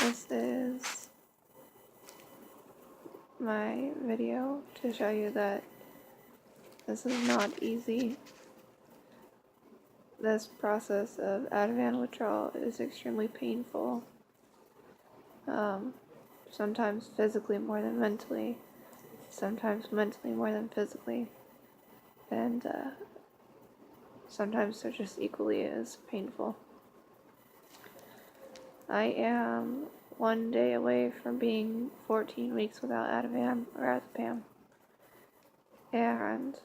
This is my video to show you that this is not easy. This process of Ativan withdrawal is extremely painful. Sometimes physically more than mentally, sometimes mentally more than physically, and sometimes they're just equally as painful. I am 1 day away from being 14 weeks without Ativan or Ativan, and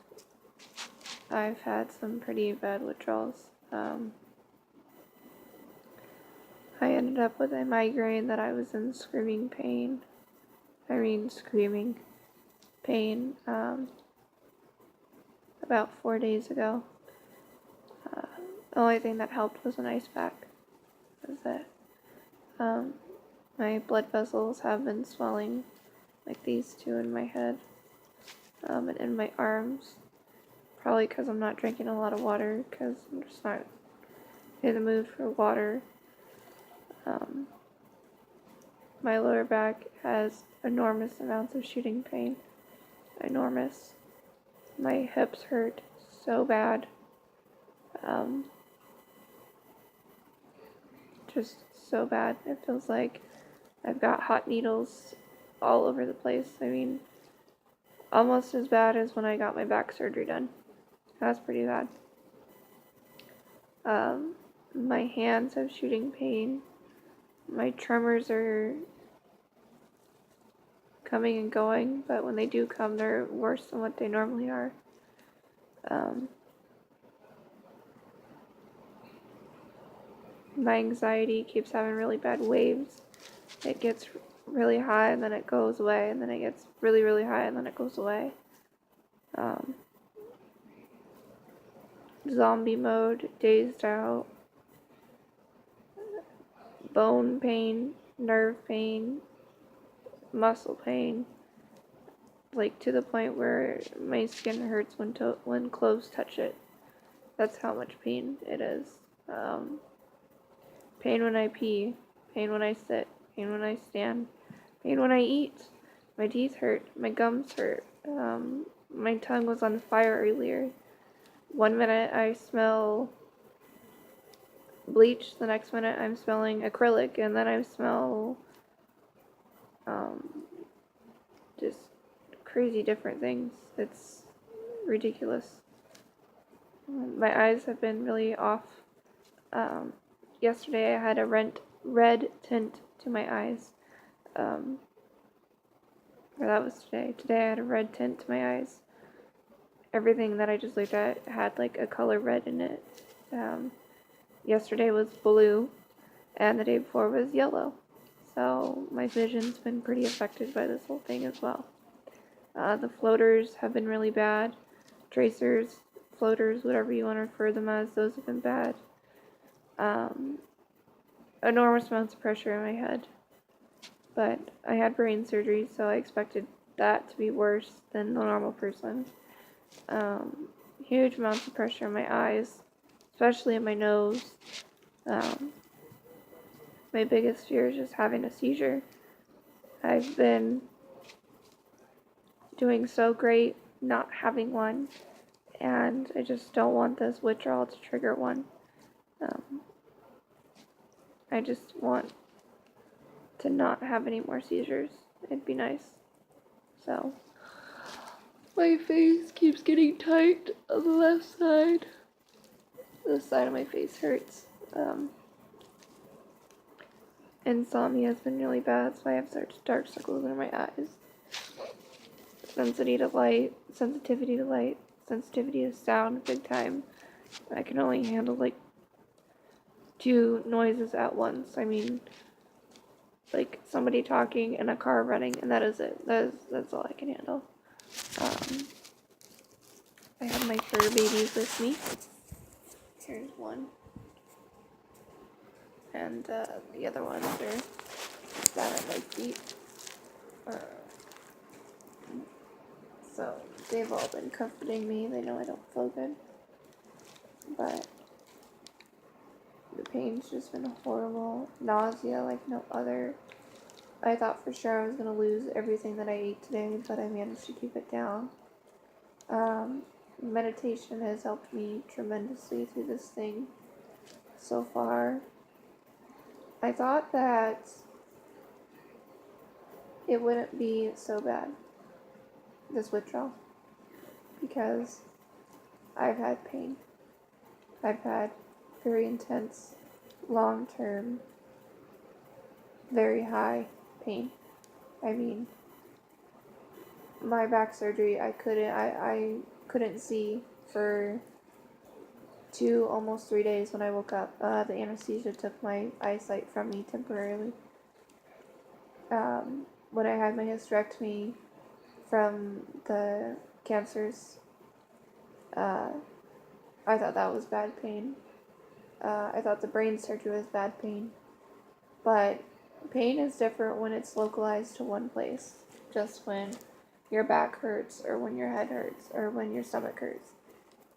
I've had some pretty bad withdrawals. I ended up with a migraine that I was in screaming pain about 4 days ago. The only thing that helped was an ice pack. That was it. My blood vessels have been swelling, like these two in my head, and in my arms. Probably because I'm not drinking a lot of water, because I'm just not in the mood for water. My lower back has enormous amounts of shooting pain. Enormous. My hips hurt so bad. Just so bad. It feels like I've got hot needles all over the place. I mean, almost as bad as when I got my back surgery done. That's pretty bad. My hands have shooting pain. My tremors are coming and going, but when they do come, they're worse than what they normally are. My anxiety keeps having really bad waves. It gets really high and then it goes away, and then it gets really, really high and then it goes away. Zombie mode, dazed out, bone pain, nerve pain, muscle pain, like to the point where my skin hurts when clothes touch it. That's how much pain it is. Pain when I pee, pain when I sit, pain when I stand, pain when I eat. My teeth hurt, my gums hurt. My tongue was on fire earlier. 1 minute I smell bleach, the next minute I'm smelling acrylic, and then I smell just crazy different things. It's ridiculous. My eyes have been really off. Yesterday I had a red tint to my eyes. Or that was today. Today I had a red tint to my eyes. Everything that I just looked at had like a color red in it. Yesterday was blue, and the day before was yellow. So my vision's been pretty affected by this whole thing as well. The floaters have been really bad. Tracers, floaters, whatever you want to refer them as, those have been bad. Enormous amounts of pressure in my head. But I had brain surgery, so I expected that to be worse than the normal person. Huge amounts of pressure in my eyes, especially in my nose. My biggest fear is just having a seizure. I've been doing so great not having one, and I just don't want this withdrawal to trigger one. I just want to not have any more seizures. It'd be nice. So, my face keeps getting tight on the left side. This side of my face hurts. Insomnia has been really bad, so I have such dark circles under my eyes. Sensitivity to light, sensitivity to sound, big time. I can only handle like 2 noises at once. I mean, like somebody talking and a car running, and that is it. That's all I can handle. I have my fur babies with me. Here's one. And the other ones are down at my feet. So they've all been comforting me. They know I don't feel good. But The pain's just been horrible. Nausea like no other. I thought for sure I was going to lose everything that I ate today, but I managed to keep it down. Meditation has helped me tremendously through this thing so far. I thought that it wouldn't be so bad, this withdrawal, because I've had pain. I've had very intense, long-term, very high pain. I mean, my back surgery, I couldn't see for almost 3 days when I woke up. The anesthesia took my eyesight from me temporarily. When I had my hysterectomy from the cancers, I thought that was bad pain. I thought the brain surgery was bad pain. But pain is different when it's localized to one place. Just when your back hurts, or when your head hurts, or when your stomach hurts.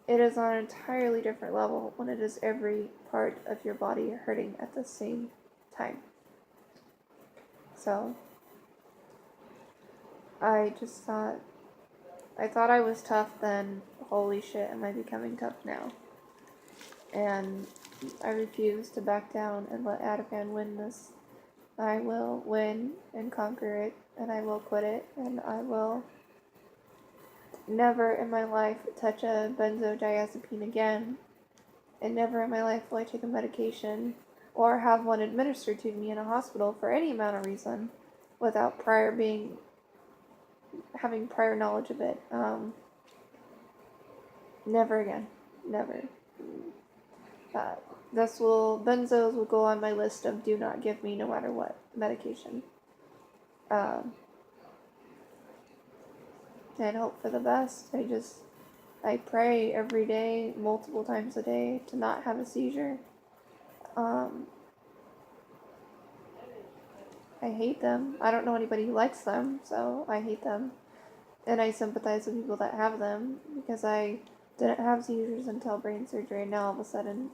It is on an entirely different level when it is every part of your body hurting at the same time. So, I thought I was tough then. Holy shit, am I becoming tough now? And I refuse to back down and let Ativan win this. I will win and conquer it, and I will quit it, and I will never in my life touch a benzodiazepine again, and never in my life will I take a medication or have one administered to me in a hospital for any amount of reason without having prior knowledge of it. Never again. Never. Benzos will go on my list of do not give me no matter what medication. And hope for the best. I pray every day, multiple times a day, to not have a seizure. I hate them. I don't know anybody who likes them, so I hate them. And I sympathize with people that have them, because I didn't have seizures until brain surgery, and now all of a sudden,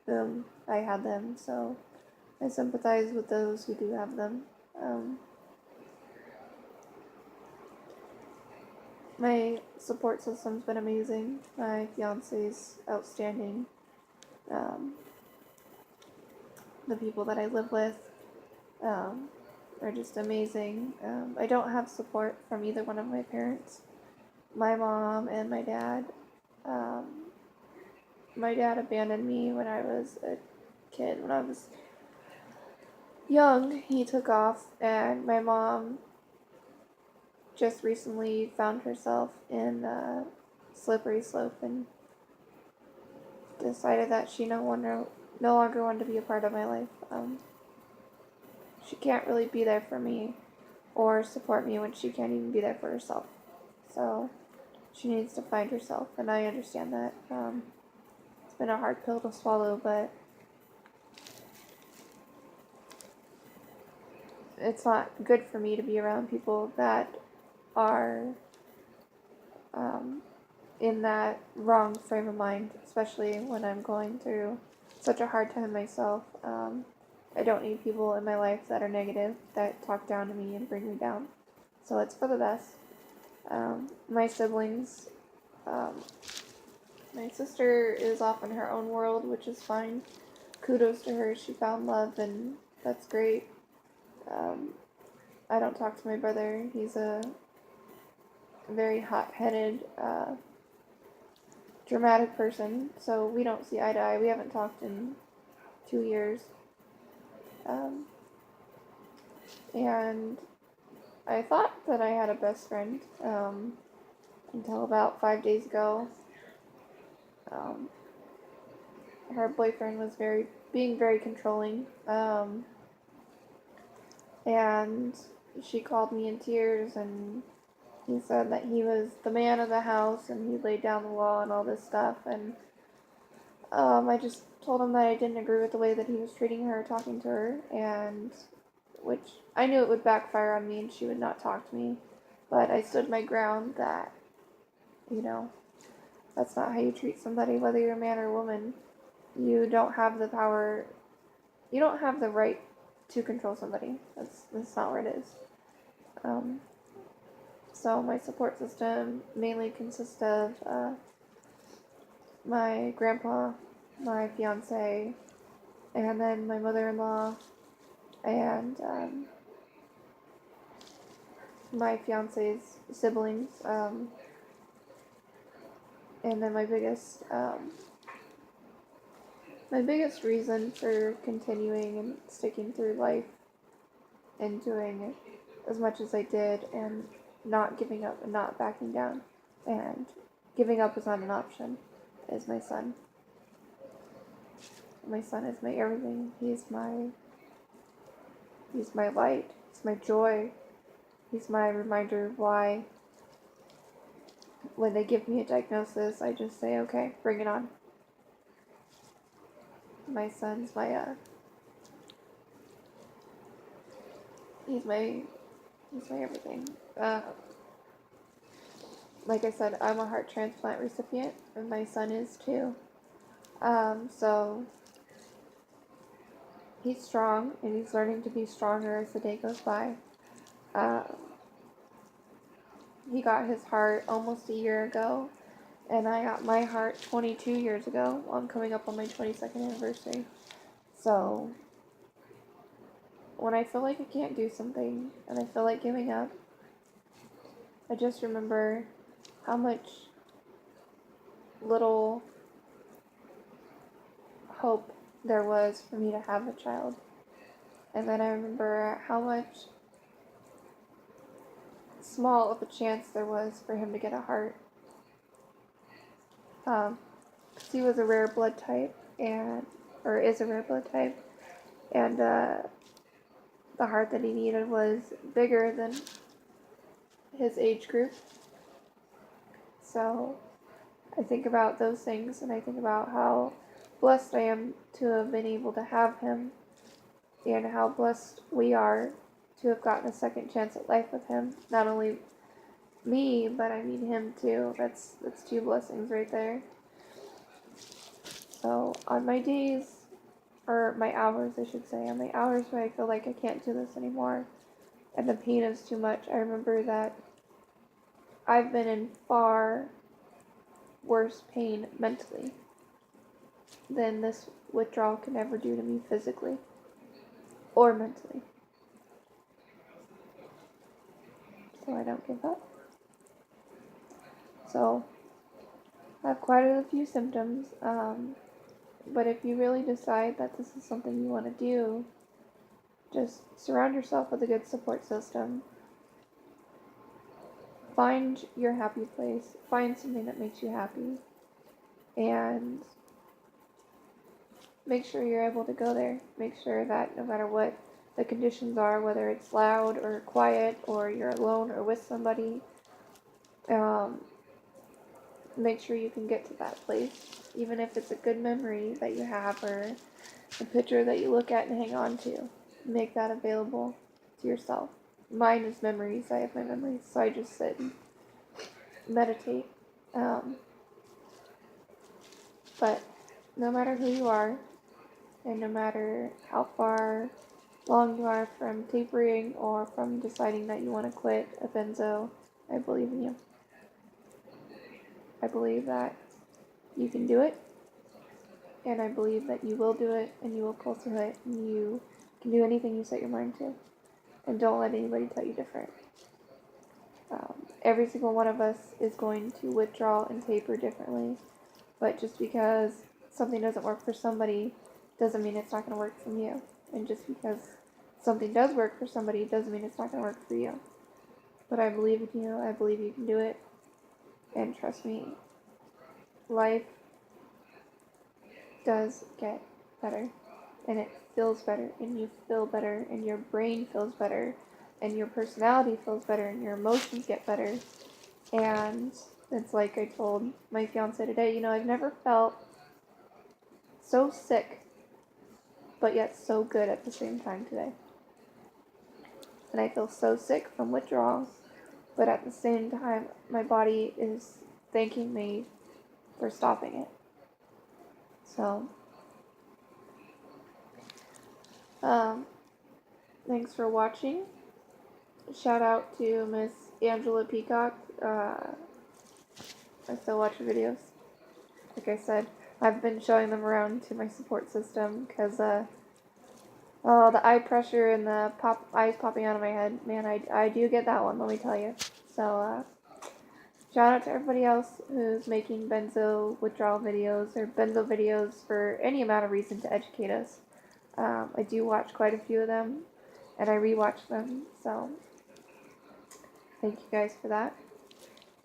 boom, I had them. So I sympathize with those who do have them. My support system's been amazing. My fiance's outstanding. The people that I live with are just amazing. I don't have support from either one of my parents. My mom and my dad. My dad abandoned me when I was a kid. When I was young, he took off, and my mom just recently found herself in a slippery slope and decided that she no longer wanted to be a part of my life. She can't really be there for me or support me when she can't even be there for herself. So she needs to find herself, and I understand that. It's been a hard pill to swallow, but it's not good for me to be around people that are in that wrong frame of mind, especially when I'm going through such a hard time myself. I don't need people in my life that are negative, that talk down to me and bring me down. So it's for the best. My siblings, my sister is off in her own world, which is fine. Kudos to her. She found love, and that's great. I don't talk to my brother. He's a very hot-headed, dramatic person, so we don't see eye to eye. We haven't talked in 2 years. And I thought that I had a best friend until about 5 days ago. Her boyfriend was being very controlling, and she called me in tears, and he said that he was the man of the house, and he laid down the law and all this stuff, and I just told him that I didn't agree with the way that he was treating her, talking to her, and which I knew it would backfire on me and she would not talk to me, but I stood my ground that, that's not how you treat somebody, whether you're a man or a woman. You don't have the power, you don't have the right to control somebody. That's not what it is. So my support system mainly consists of my grandpa, my fiance, and then my mother-in-law, and my fiance's siblings, and then my biggest reason for continuing and sticking through life and doing as much as I did and not giving up and not backing down and giving up is not an option is my son. My son is my everything. He's my light. He's my joy. He's my reminder of why when they give me a diagnosis, I just say, okay, bring it on. My son's he's my everything. Like I said, I'm a heart transplant recipient, and my son is too. So he's strong, and he's learning to be stronger as the day goes by. He got his heart almost a year ago, and I got my heart 22 years ago. I'm coming up on my 22nd anniversary. So when I feel like I can't do something, and I feel like giving up, I just remember how much little hope there was for me to have a child. And then I remember how much small of a chance there was for him to get a heart. He was a rare blood type, is a rare blood type, and the heart that he needed was bigger than his age group. So I think about those things, and I think about how blessed I am to have been able to have him, and how blessed we are to have gotten a second chance at life with him. Not only me, but I mean him too. That's two blessings right there. So on my days, or my hours I should say, on my hours where I feel like I can't do this anymore and the pain is too much, I remember that I've been in far worse pain mentally than this withdrawal can ever do to me physically or mentally. So I don't give up. So I have quite a few symptoms, but if you really decide that this is something you want to do, just surround yourself with a good support system. Find your happy place. Find something that makes you happy. And make sure you're able to go there. Make sure that no matter what the conditions are, whether it's loud or quiet or you're alone or with somebody, make sure you can get to that place. Even if it's a good memory that you have or a picture that you look at and hang on to. Make that available to yourself. Mine is memories. I have my memories, so I just sit and meditate. But no matter who you are, and no matter how far long you are from tapering or from deciding that you want to quit a benzo, I believe in you. I believe that you can do it, and I believe that you will do it, and you will pull through it, and you can do anything you set your mind to. And don't let anybody tell you different. Every single one of us is going to withdraw and taper differently, but just because something doesn't work for somebody doesn't mean it's not going to work for you. And just because something does work for somebody doesn't mean it's not going to work for you. But I believe in you. I believe you can do it. And trust me, life does get better. And it feels better. And you feel better. And your brain feels better. And your personality feels better. And your emotions get better. And it's like I told my fiance today, I've never felt so sick, but yet so good at the same time today. And I feel so sick from withdrawal, but at the same time, my body is thanking me for stopping it. So, Um, thanks for watching. Shout out to Miss Angela Peacock. I still watch her videos. Like I said, I've been showing them around to my support system because oh, the eye pressure and the eyes popping out of my head, man, I do get that one, let me tell you. So, shout out to everybody else who's making benzo withdrawal videos or benzo videos for any amount of reason to educate us. I do watch quite a few of them, and I rewatch them, so thank you guys for that.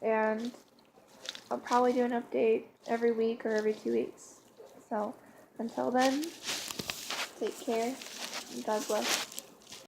And I'll probably do an update every week or every 2 weeks. So, until then, take care, and God bless.